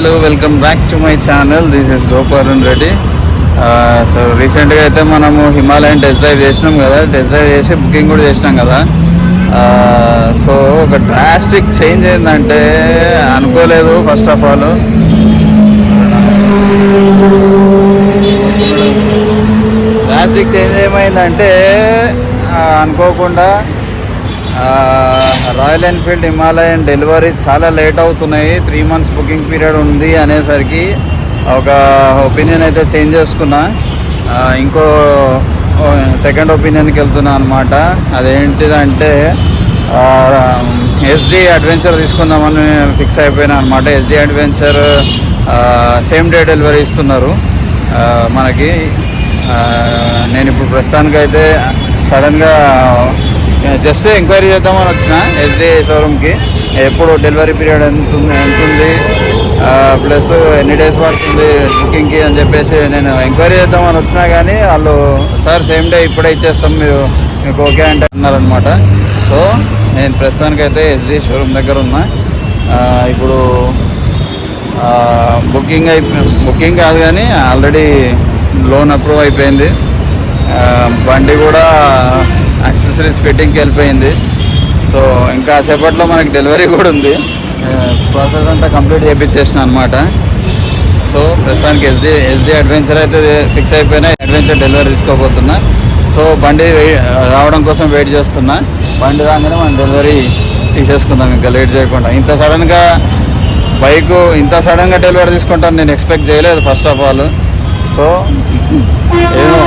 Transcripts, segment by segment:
Hello welcome back to my channel. This is Gopalan Reddy. So రీసెంట్గా అయితే మనము హిమాలయన్ టెస్ట్ డ్రైవ్ చేసినాం కదా, టెస్ట్ డ్రైవ్ చేసి బుకింగ్ కూడా చేసినాం కదా. సో ఒక డ్రాస్టిక్ చేంజ్ ఏంటంటే అనుకోలేదు. First of all drastic change ఏమైందంటే అనుకోకుండా రాయల్ ఎన్ఫీల్డ్ హిమాలయన్ డెలివరీస్ చాలా లేట్ అవుతున్నాయి. 3 months బుకింగ్ పీరియడ్ ఉంది అనేసరికి ఒక ఒపీనియన్ అయితే చేంజ్ చేసుకున్నా. ఇంకో సెకండ్ ఒపీనియన్కి వెళ్తున్నా అనమాట. అదేంటిదంటే ఎస్డి అడ్వెంచర్ తీసుకుందామని ఫిక్స్ అయిపోయినా అనమాట. SD adventure same day delivery ఇస్తున్నారు మనకి. నేను ఇప్పుడు ప్రస్తుతానికైతే సడన్గా జస్ట్ ఎంక్వైరీ చేద్దామని వచ్చిన ఎస్డి షోరూమ్కి. ఎప్పుడు డెలివరీ పీరియడ్ ఎంత ఉంది, ప్లస్ ఎన్ని డేస్ పడుతుంది బుకింగ్కి అని చెప్పేసి నేను ఎంక్వైరీ చేద్దామని వచ్చినా, కానీ వాళ్ళు సార్ సేమ్ డే ఇప్పుడే ఇచ్చేస్తాం మీకు ఓకే అంటే అన్నారనమాట. సో నేను ప్రస్తుతానికైతే ఎస్డి షోరూమ్ దగ్గర ఉన్నా. ఇప్పుడు బుకింగ్ కాదు కానీ ఆల్రెడీ లోన్ అప్రూవ్ అయిపోయింది. బండి కూడా యాక్సెసరీస్ ఫిట్టింగ్కి వెళ్ళిపోయింది. సో ఇంకా సేపట్లో మనకి డెలివరీ కూడా ఉంది. ప్రాసెస్ అంతా కంప్లీట్ చేయించేసిన అనమాట. సో ప్రస్తుతానికి ఎస్డి అడ్వెంచర్ అయితే ఫిక్స్ అయిపోయినా, అడ్వెంచర్ డెలివరీ తీసుకోబోతున్నా. సో బండి రావడం కోసం వెయిట్ చేస్తున్నా. బండి రాగానే మనం డెలివరీ తీసేసుకుందాం ఇంకా లేట్ చేయకుండా. ఇంత సడన్గా డెలివరీ తీసుకుంటాను నేను ఎక్స్పెక్ట్ చేయలేదు ఫస్ట్ ఆఫ్ ఆల్. సో ఏమో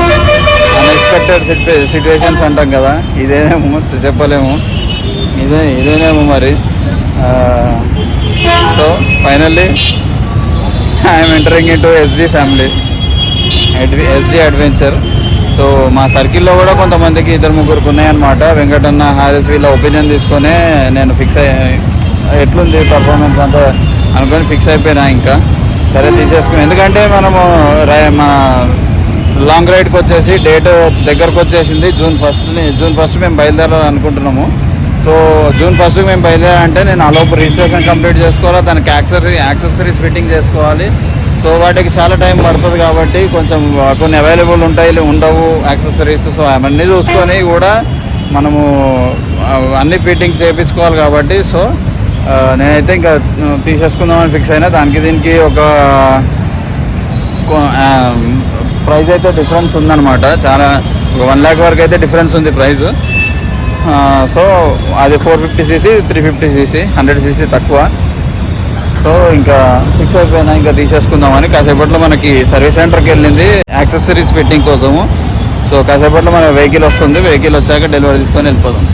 అన్ఎక్స్పెక్టెడ్ సిచ్యువేషన్స్ అంటాం కదా, ఇదేనేమో చెప్పలేము, ఇదేనేమో మరి. So finally I'm entering in to SD family, SD adventure. So మా సర్కిల్లో కూడా కొంతమందికి 2-3 ఉన్నాయన్నమాట. వెంకటన్న, హారిస్ వీళ్ళ ఒపీనియన్ తీసుకొని నేను ఎట్లుంది పర్ఫార్మెన్స్ అంతా అనుకొని ఫిక్స్ అయిపోయినా. ఇంకా సరే తీసేసుకుని, ఎందుకంటే మనము మన లాంగ్ రైడ్కి వచ్చేసి డేట్ దగ్గరకు వచ్చేసింది. జూన్ ఫస్ట్ మేము బయలుదేరాలనుకుంటున్నాము. సో June 1 మేము బయలుదేరాలంటే నేను ఆలోపు రిజిస్ట్రేషన్ కంప్లీట్ చేసుకోవాలి, దానికి యాక్సెసరీస్ ఫిట్టింగ్ చేసుకోవాలి. సో వాటికి చాలా టైం పడుతుంది కాబట్టి కొంచెం కొన్ని అవైలబుల్ ఉండవు యాక్సెసరీస్. సో అవన్నీ చూసుకొని కూడా మనము అన్ని ఫిట్టింగ్స్ చేయించుకోవాలి కాబట్టి. సో నేనైతే ఇంకా తీసేసుకుందామని ఫిక్స్ అయినా. దీనికి ఒక ప్రైస్ అయితే డిఫరెన్స్ ఉందన్నమాట. చాలా 1 lakh వరకు అయితే డిఫరెన్స్ ఉంది ప్రైస్. సో అది 450cc, 350cc, 100cc తక్కువ. సో ఇంకా ఫిక్స్ అయిపోయినా, ఇంకా తీసేసుకుందామని. కాసేపట్లో మనకి సర్వీస్ సెంటర్కి వెళ్ళింది యాక్సెసరీస్ ఫిట్టింగ్ కోసము. సో కాసేపట్లో మన వెహికల్ వస్తుంది. వెహికల్ వచ్చాక డెలివరీ తీసుకొని వెళ్ళిపోదాం.